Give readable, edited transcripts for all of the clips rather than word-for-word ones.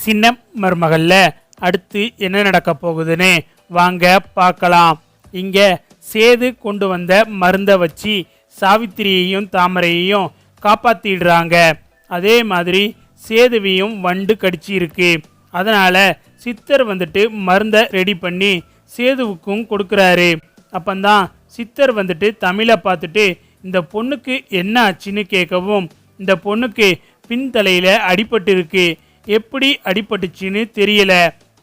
சின்ன மருமகள்ல அடுத்து என்ன நடக்க போகுதுன்னு வாங்க பார்க்கலாம். இங்க சேது கொண்டு வந்த மருந்தை வச்சு சாவித்திரியையும் தாமரையையும் காப்பாத்திடுறாங்க. அதே மாதிரி சேதுவையும் வண்டு கடிச்சு இருக்கு. அதனால சித்தர் வந்துட்டு மருந்தை ரெடி பண்ணி சேதுவுக்கும் கொடுக்குறாரு. அப்பந்தான் சித்தர் வந்துட்டு தமிழை பார்த்துட்டு இந்த பொண்ணுக்கு என்ன ஆச்சுன்னு கேட்கவும், இந்த பொண்ணுக்கு பின்தலையில் அடிபட்டு இருக்கு, எப்படி அடிபட்டுச்சின்னு தெரியல,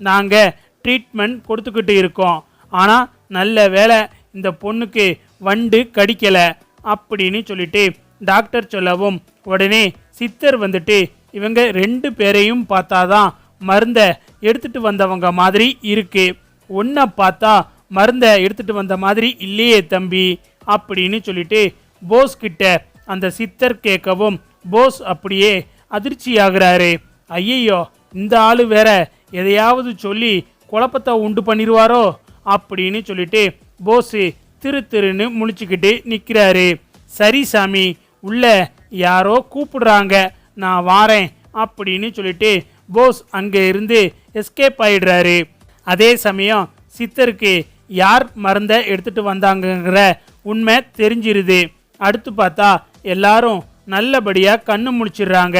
நாங்கள் ட்ரீட்மெண்ட் கொடுத்துக்கிட்டு இருக்கோம், ஆனால் நல்ல வேளை இந்த பொண்ணுக்கு வண்டு கடிக்கலை அப்படின்னு சொல்லிட்டு டாக்டர் சொல்லவும், உடனே சித்தர் வந்துட்டு இவங்க 2 பேரையும் பார்த்தாதான் மருந்தை எடுத்துட்டு வந்தவங்க மாதிரி இருக்கு, ஒன்றை பார்த்தா மருந்தை எடுத்துட்டு வந்த மாதிரி இல்லையே தம்பி அப்படின்னு சொல்லிட்டு போஸ் கிட்ட அந்த சித்தர் கேட்கவும், போஸ் அப்படியே அதிர்ச்சி ஆகுறாரு. ஐயையோ, இந்த ஆளு வேற எதையாவது சொல்லி குழப்பத்தை உண்டு பண்ணிடுவாரோ அப்படின்னு சொல்லிட்டு போஸு திருன்னு முழிச்சுக்கிட்டு நிற்கிறாரு. சரி சாமி, உள்ள யாரோ கூப்பிடுறாங்க, நான் வாரேன் அப்படின்னு சொல்லிட்டு போஸ் அங்கே இருந்து எஸ்கேப் ஆயிடுறாரு. அதே சமயம் சித்தருக்கு யார் மருந்தை எடுத்துட்டு வந்தாங்கங்கிற உண்மை தெரிஞ்சிருது. அடுத்து பார்த்தா எல்லாரும் நல்லபடியாக கண்ணு முழிச்சிடுறாங்க.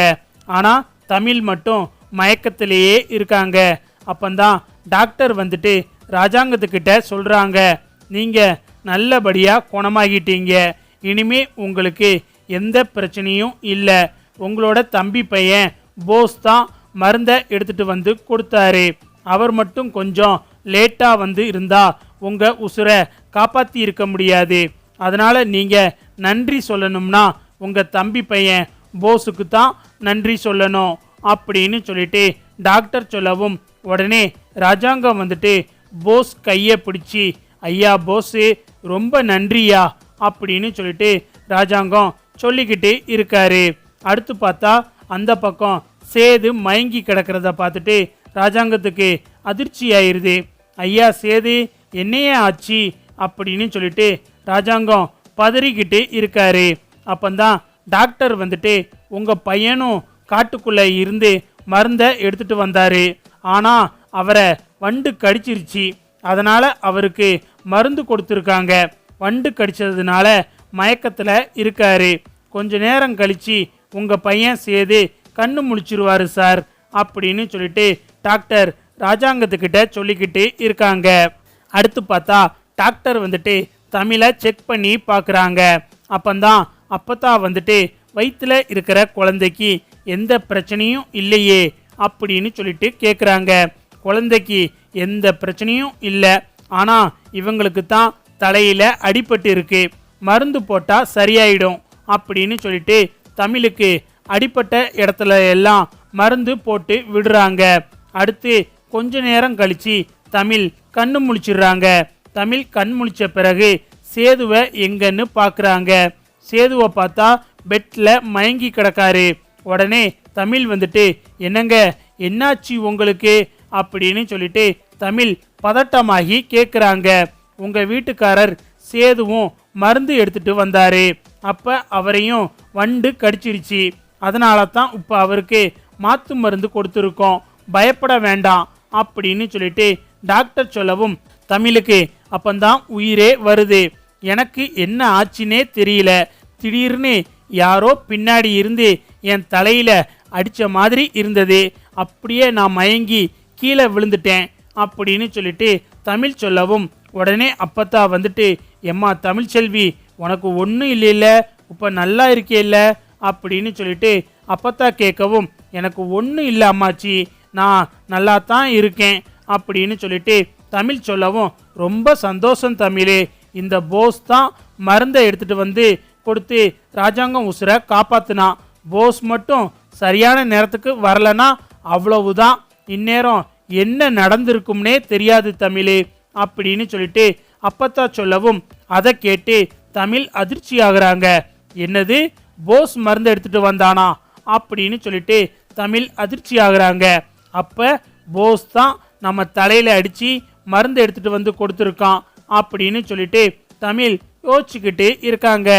ஆனால் தமிழ் மட்டும் மயக்கத்திலேயே இருக்காங்க. அப்பந்தான் டாக்டர் வந்துட்டு ராஜாங்கத்துக்கிட்ட சொல்கிறாங்க, நீங்கள் நல்லபடியாக குணமாகிட்டீங்க, இனிமே உங்களுக்கு எந்த பிரச்சனையும் இல்லை, உங்களோட தம்பி பையன் போஸ் தான் மருந்தை எடுத்துகிட்டு வந்து கொடுத்தாரு, அவர் மட்டும் கொஞ்சம் லேட்டாக வந்து இருந்தால் உங்கள் உசுரை காப்பாற்றி இருக்க முடியாது, அதனால் நீங்கள் நன்றி சொல்லணும்னா உங்கள் தம்பி பையன் போஸுக்கு தான் நன்றி சொல்லணும் அப்படின்னு சொல்லிட்டு டாக்டர் சொல்லவும், உடனே ராஜாங்கம் வந்துட்டு போஸ் கையை பிடிச்சி, ஐயா போஸு ரொம்ப நன்றியா அப்படின்னு சொல்லிட்டு ராஜாங்கம் சொல்லிக்கிட்டு இருக்காரு. அடுத்து பார்த்தா அந்த பக்கம் சேது மயங்கி கிடக்கிறத பார்த்துட்டு ராஜாங்கத்துக்கு அதிர்ச்சி ஆயிடுது. ஐயா சேது, என்னையே ஆச்சு அப்படின்னு சொல்லிட்டு ராஜாங்கம் பதறிக்கிட்டு இருக்காரு. அப்பந்தான் டாக்டர் வந்துட்டு உங்கள் பையனும் காட்டுக்குள்ளே இருந்து மருந்தை எடுத்துகிட்டு வந்தார், ஆனால் அவரை வண்டு கடிச்சிருச்சு, அதனால் அவருக்கு மருந்து கொடுத்துருக்காங்க, வண்டு கடிச்சதுனால மயக்கத்தில் இருக்காரு, கொஞ்ச நேரம் கழித்து உங்கள் பையன் சேது கண்ணு முழிச்சிருவாரு சார் அப்படின்னு சொல்லிட்டு டாக்டர் ராஜாங்கத்துக்கிட்ட சொல்லிக்கிட்டு இருக்காங்க. அடுத்து பார்த்தா டாக்டர் வந்துட்டு தமிழை செக் பண்ணி பார்க்குறாங்க. அப்பந்தான் வந்துட்டு வயிற்றில் இருக்கிற குழந்தைக்கு எந்த பிரச்சனையும் இல்லையே அப்படின்னு சொல்லிட்டு கேட்குறாங்க. குழந்தைக்கு எந்த பிரச்சனையும் இல்லை, ஆனால் இவங்களுக்கு தான் தலையில் அடிபட்டு இருக்கு, மருந்து போட்டால் சரியாயிடும் அப்படின்னு சொல்லிட்டு தமிழுக்கு அடிப்பட்ட இடத்துல எல்லாம் மருந்து போட்டு விடுறாங்க. அடுத்து கொஞ்ச நேரம் கழித்து தமிழ் கண்ணு முழிச்சிடுறாங்க. தமிழ் கண் முழிச்ச பிறகு சேதுவை எங்கன்னு பார்க்குறாங்க. சேதுவை பார்த்தா பெட்டில் மயங்கி கிடக்காரு. உடனே தமிழ் வந்துட்டு, என்னங்க என்னாச்சு உங்களுக்கு அப்படின்னு சொல்லிட்டு தமிழ் பதட்டமாகி கேட்குறாங்க. உங்கள் வீட்டுக்காரர் சேதுவும் மருந்து எடுத்துகிட்டு வந்தார், அப்போ அவரையும் வண்டு கடிச்சிருச்சு, அதனால தான் இப்போ அவருக்கு மாற்று மருந்து கொடுத்துருக்கோம், பயப்பட வேண்டாம் அப்படின்னு சொல்லிட்டு டாக்டர் சொல்லவும், தமிழுக்கு அப்பந்தான் உயிரே வருது. எனக்கு என்ன ஆச்சுன்னே தெரியல, திடீர்னு யாரோ பின்னாடி இருந்து என் தலையில் அடித்த மாதிரி இருந்தது, அப்படியே நான் மயங்கி கீழே விழுந்துட்டேன் அப்படின்னு சொல்லிட்டு தமிழ் சொல்லவும், உடனே அப்பத்தா வந்துட்டு, எம்மா தமிழ்ச்செல்வி, உனக்கு ஒன்றும் இல்லைல்ல, இப்போ நல்லா இருக்கேல்ல அப்படின்னு சொல்லிட்டு அப்பத்தா கேட்கவும், எனக்கு ஒன்றும் இல்லை அம்மாச்சி, நான் நல்லா தான் இருக்கேன் அப்படின்னு சொல்லிட்டு தமிழ் சொல்லவும், ரொம்ப சந்தோஷம் தமிழ், இந்த போஸ் தான் மருந்தை எடுத்துகிட்டு வந்து கொடுத்து ராஜாங்கம் உசுரை காப்பாத்துனா, போஸ் மட்டும் சரியான நேரத்துக்கு வரலனா அவ்வளவுதான், இந்நேரம் என்ன நடந்திருக்கும்னே தெரியாது தமிழ் அப்படின்னு சொல்லிட்டு அப்பத்தா சொல்லவும், அதை கேட்டு தமிழ் அதிர்ச்சி ஆகுறாங்க. என்னது, போஸ் மருந்து எடுத்துட்டு வந்தானா அப்படின்னு சொல்லிட்டு தமிழ் அதிர்ச்சி ஆகுறாங்க. அப்போ போஸ் தான் நம்ம தலையில் அடித்து மருந்து எடுத்துட்டு வந்து கொடுத்துருக்கான் அப்படின்னு சொல்லிட்டு தமிழ் யோசிச்சுக்கிட்டு இருக்காங்க.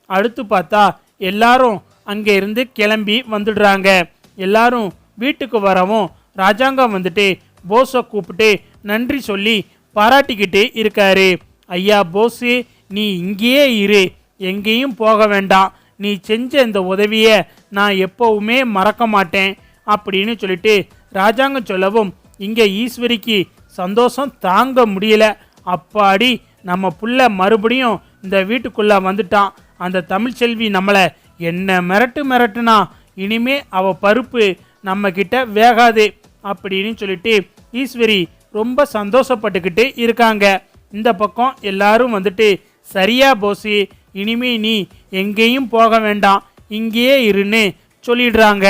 அடுத்து பார்த்தா எல்லாரும் அங்கே இருந்து கிளம்பி வந்துடுறாங்க. எல்லாரும் வீட்டுக்கு வரவும் ராஜாங்கம் வந்துட்டு போஸை கூப்பிட்டு நன்றி சொல்லி பாராட்டிக்கிட்டு இருக்காரு. ஐயா போஸு, நீ இங்கேயே இரு, எங்கேயும் போக வேண்டாம். நீ செஞ்ச இந்த உதவியை நான் எப்போவுமே மறக்க மாட்டேன் அப்படின்னு சொல்லிட்டு ராஜாங்கம் சொல்லவும் இங்கே ஈஸ்வரிக்கு சந்தோஷம் தாங்க முடியல. அப்பாடி, நம்ம புள்ள மறுபடியும் இந்த வீட்டுக்குள்ளே வந்துட்டான். அந்த தமிழ்ச்செல்வி நம்மளை என்ன மிரட்டுனா இனிமே அவ பருப்பு நம்ம கிட்ட வேகாது அப்படின்னு சொல்லிட்டு ஈஸ்வரி ரொம்ப சந்தோஷப்பட்டுக்கிட்டு இருக்காங்க. இந்த பக்கம் எல்லாரும் வந்துட்டு சரியா போசி, இனிமே நீ எங்கேயும் போக வேண்டாம், இங்கேயே இருன்னு சொல்லிடுறாங்க.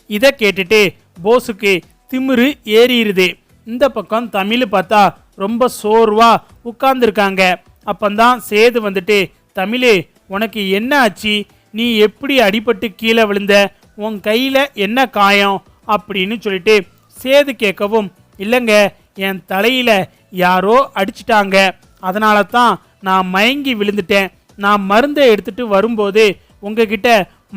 இதை கேட்டுட்டு போஸுக்கு திமிரு ஏறிடுது. இந்த பக்கம் தமிழ் பார்த்தா ரொம்ப சோர்வா உட்கார்ந்துருக்காங்க. அப்பந்தான் சேது வந்துட்டு, தமிழ் உனக்கு என்ன ஆச்சு? நீ எப்படி அடிபட்டு கீழே விழுந்த? உன் கையில் என்ன காயம் அப்படின்னு சொல்லிட்டு சேது கேட்கவும், இல்லைங்க, என் தலையில் யாரோ அடிச்சிட்டாங்க, அதனால தான் நான் மயங்கி விழுந்துட்டேன். நான் மருந்தை எடுத்துட்டு வரும்போது உங்ககிட்ட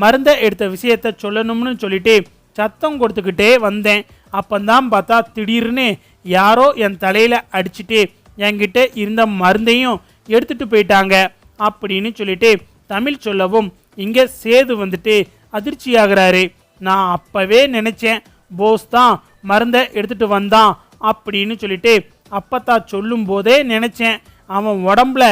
மருந்தை எடுத்த விஷயத்த சொல்லணும்னு சொல்லிட்டு சத்தம் கொடுத்துக்கிட்டே வந்தேன். அப்பந்தான் பார்த்தா திடீர்னு யாரோ என் தலையில் அடிச்சுட்டு என்கிட்ட இருந்த மருந்தையும் எடுத்துட்டு போயிட்டாங்க அப்படின்னு சொல்லிட்டு தமிழ் சொல்லவும் இங்கே சேது வந்துட்டு அதிர்ச்சியாகிறாரு. நான் அப்பவே நினைச்சேன் போஸ் தான் மருந்தை எடுத்துட்டு வந்தான் அப்படின்னு சொல்லிட்டு அப்பத்தான் சொல்லும் போதே நினைச்சேன். அவன் உடம்புல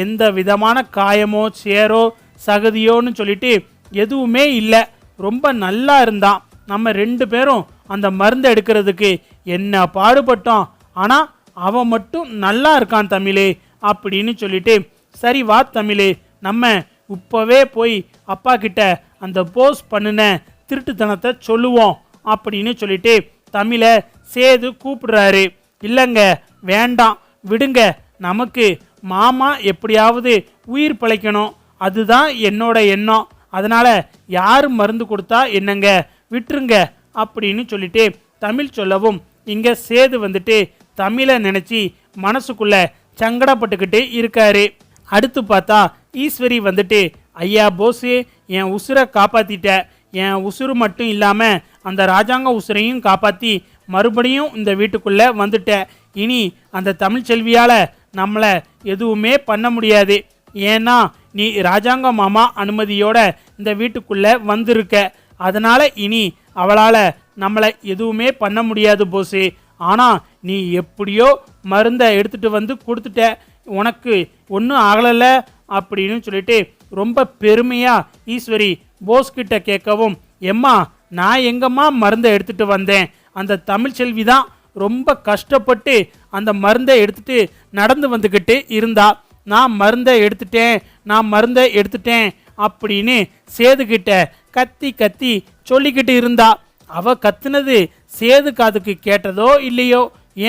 எந்த விதமான காயமோ சேரோ சகதியோன்னு சொல்லிட்டு எதுவுமே இல்லை, ரொம்ப நல்லா இருந்தான். நம்ம 2 பேரும் அந்த மருந்தை எடுக்கிறதுக்கு என்ன பாடுபட்டோம், ஆனால் அவன் மட்டும் நல்லா இருக்கான் தமிழே அப்படின்னு சொல்லிட்டு, சரி வா தமிழே, நம்ம இப்போவே போய் அப்பா கிட்ட அந்த போஸ் பண்ணின திருட்டுத்தனத்தை சொல்லுவோம் அப்படின்னு சொல்லிட்டு தமிழை சேது கூப்பிடுறாரு. இல்லைங்க, வேண்டாம், விடுங்க, நமக்கு மாமா எப்படியாவது உயிர் பிழைக்கணும், அதுதான் என்னோட எண்ணம். அதனால் யார் மருந்து கொடுத்தா என்னங்க, விட்டுருங்க அப்படின்னு சொல்லிட்டு தமிழ் சொல்லவும் இங்கே சேது வந்துட்டு தமிழை நினச்சி மனசுக்குள்ள சங்கடப்பட்டுக்கிட்டு இருக்காரு. அடுத்து பார்த்தா ஈஸ்வரி வந்துட்டு, ஐயா போஸு, என் உசுரை காப்பாற்றிட்ட, என் உசுறு மட்டும் இல்லாமல் அந்த ராஜாங்க உசுரையும் காப்பாற்றி மறுபடியும் இந்த வீட்டுக்குள்ளே வந்துட்ட. இனி அந்த தமிழ்ச்செல்வியால் நம்மளை எதுவுமே பண்ண முடியாது. ஏன்னா நீ ராஜாங்க மாமா அனுமதியோட இந்த வீட்டுக்குள்ளே வந்திருக்க. அதனால் இனி அவளால் நம்மளை எதுவுமே பண்ண முடியாது போஸு. ஆனால் நீ எப்படியோ மருந்தை எடுத்துகிட்டு வந்து கொடுத்துட்ட, உனக்கு ஒன்றும் ஆகலைல்ல அப்படின்னு சொல்லிட்டு ரொம்ப பெருமையாக ஈஸ்வரி போஸ்கிட்ட கேட்கவும், எம்மா, நான் எங்கம்மா மருந்தை எடுத்துகிட்டு வந்தேன், அந்த தமிழ்ச்செல்வி தான் ரொம்ப கஷ்டப்பட்டு அந்த மருந்தை எடுத்துகிட்டு நடந்து வந்துக்கிட்டு இருந்தா. நான் மருந்தை எடுத்துட்டேன் அப்படின்னு சேதுக்கிட்ட கத்தி சொல்லிக்கிட்டு இருந்தா. அவ கத்துனது சேது காதுக்கு கேட்டதோ இல்லையோ,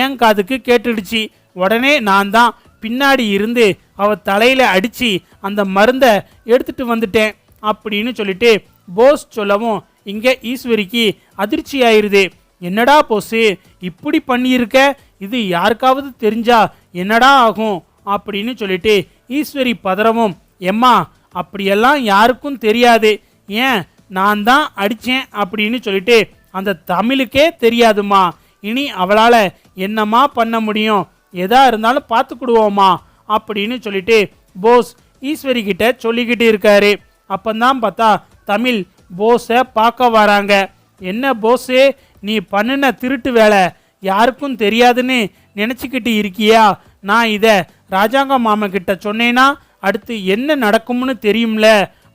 என் காதுக்கு கேட்டுடுச்சு. உடனே நான் தான் பின்னாடி இருந்து அவ தலையில அடிச்சு அந்த மருந்தை எடுத்துட்டு வந்துட்டேன் அப்படின்னு சொல்லிட்டு போஸ் சொல்லவும் இங்கே ஈஸ்வரிக்கு அதிர்ச்சி ஆயிருது. என்னடா போஸு, இப்படி பண்ணியிருக்க, இது யாருக்காவது தெரிஞ்சா என்னடா ஆகும் அப்படின்னு சொல்லிட்டு ஈஸ்வரி பதறவும், எம்மா, அப்படியெல்லாம் யாருக்கும் தெரியாது, ஏன் நான் தான் அடித்தேன் அப்படின்னு சொல்லிட்டு அந்த தமிழுக்கே தெரியாதுமா. இனி அவளால் என்னம்மா பண்ண முடியும், எதா இருந்தாலும் பார்த்துக்கிடுவோம்மா அப்படின்னு சொல்லிட்டு போஸ் ஈஸ்வரி கிட்ட சொல்லிக்கிட்டு இருக்காரு. அப்பந்தான் பார்த்தா தமிழ் போஸை பார்க்க வராங்க. என்ன போஸு, நீ பண்ணின திருட்டு வேலை யாருக்கும் தெரியாதுன்னு நினச்சிக்கிட்டு இருக்கியா? நான் இதை ராஜாங்க மாமா கிட்ட சொன்னேன்னா அடுத்து என்ன நடக்கும்னு தெரியும்ல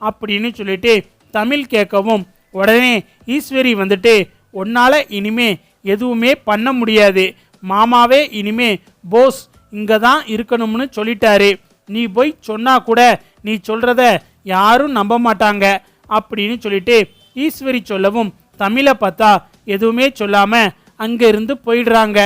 அப்படின்னு சொல்லிட்டு தமிழ் கேட்கவும் உடனே ஈஸ்வரி வந்துட்டு, உன்னால் இனிமே எதுவுமே பண்ண முடியாது, மாமாவே இனிமே போஸ் இங்கே தான் இருக்கணும்னு சொல்லிட்டாரு, நீ போய் சொன்னா கூட நீ சொல்கிறத யாரும் நம்ப மாட்டாங்க அப்படின்னு சொல்லிட்டு ஈஸ்வரி சொல்லவும் தமிழை பார்த்தா எதுவுமே சொல்லாமல் அங்கேருந்து போயிடுறாங்க.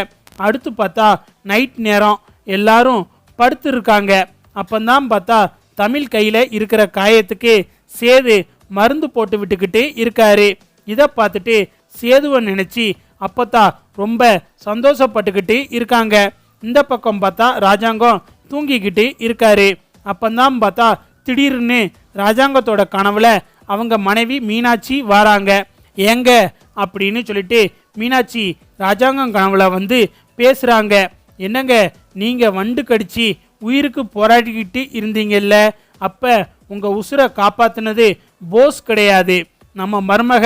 அடுத்து பார்த்தா நைட் நேரம், எல்லாரும் படுத்துருக்காங்க. அப்பந்தான் பார்த்தா தமிழ் கையில் இருக்கிற காயத்துக்கு சேது மருந்து போட்டு விட்டுக்கிட்டு இருக்காரு. இதை பார்த்துட்டு சேதுவை நினச்சி அப்பத்தா ரொம்ப சந்தோஷப்பட்டுக்கிட்டு இருக்காங்க. இந்த பக்கம் பார்த்தா ராஜாங்கம் தூங்கிக்கிட்டு இருக்காரு. அப்பந்தான் பார்த்தா திடீர்னு ராஜாங்கத்தோட கனவுல அவங்க மனைவி மீனாட்சி வராங்க. ஏங்க அப்படின்னு சொல்லிட்டு மீனாட்சி ராஜாங்கம் கனவுல வந்து பேசுறாங்க. என்னங்க, நீங்க வண்டு கடிச்சு உயிருக்கு போராடிக்கிட்டு இருந்தீங்கல்ல, அப்ப உங்க உசுரை காப்பாத்தினது போஸ் கிடையாது, நம்ம மருமக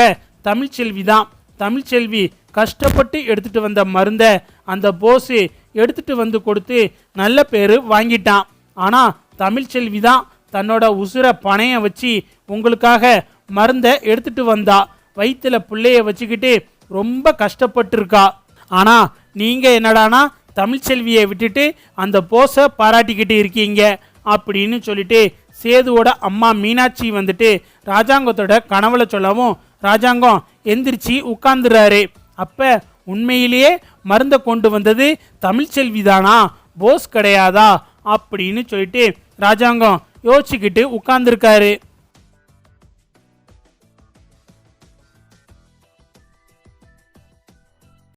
தமிழ்ச்செல்வி தான். தமிழ்ச்செல்வி கஷ்டப்பட்டு எடுத்துட்டு வந்த மருந்தை அந்த போஸ் எடுத்துட்டு வந்து கொடுத்து நல்ல பேர் வாங்கிட்டான். ஆனா தமிழ்ச்செல்வி தான் தன்னோட உசுரை பணையம் வச்சு உங்களுக்காக மருந்தை எடுத்துட்டு வந்தா. வயிற்றுல பிள்ளைய வச்சுக்கிட்டு ரொம்ப கஷ்டப்பட்டு இருக்கா. ஆனா நீங்க என்னடானா தமிழ்ச்செல்வியை விட்டுட்டு அந்த போஸை பாராட்டிக்கிட்டு இருக்கீங்க அப்படின்னு சொல்லிட்டு சேதுவோட அம்மா மீனாட்சி வந்துட்டு ராஜாங்கத்தோட கனவுல சொல்லவும் ராஜாங்கம் எந்திரிச்சு உட்கார்ந்துறாரு. அப்ப உண்மையிலேயே மருந்தை கொண்டு வந்தது தமிழ்ச்செல்வி தானா, போஸ் கிடையாதா அப்படின்னு சொல்லிட்டு ராஜாங்கம் யோசிச்சுக்கிட்டு உட்கார்ந்துருக்காரு.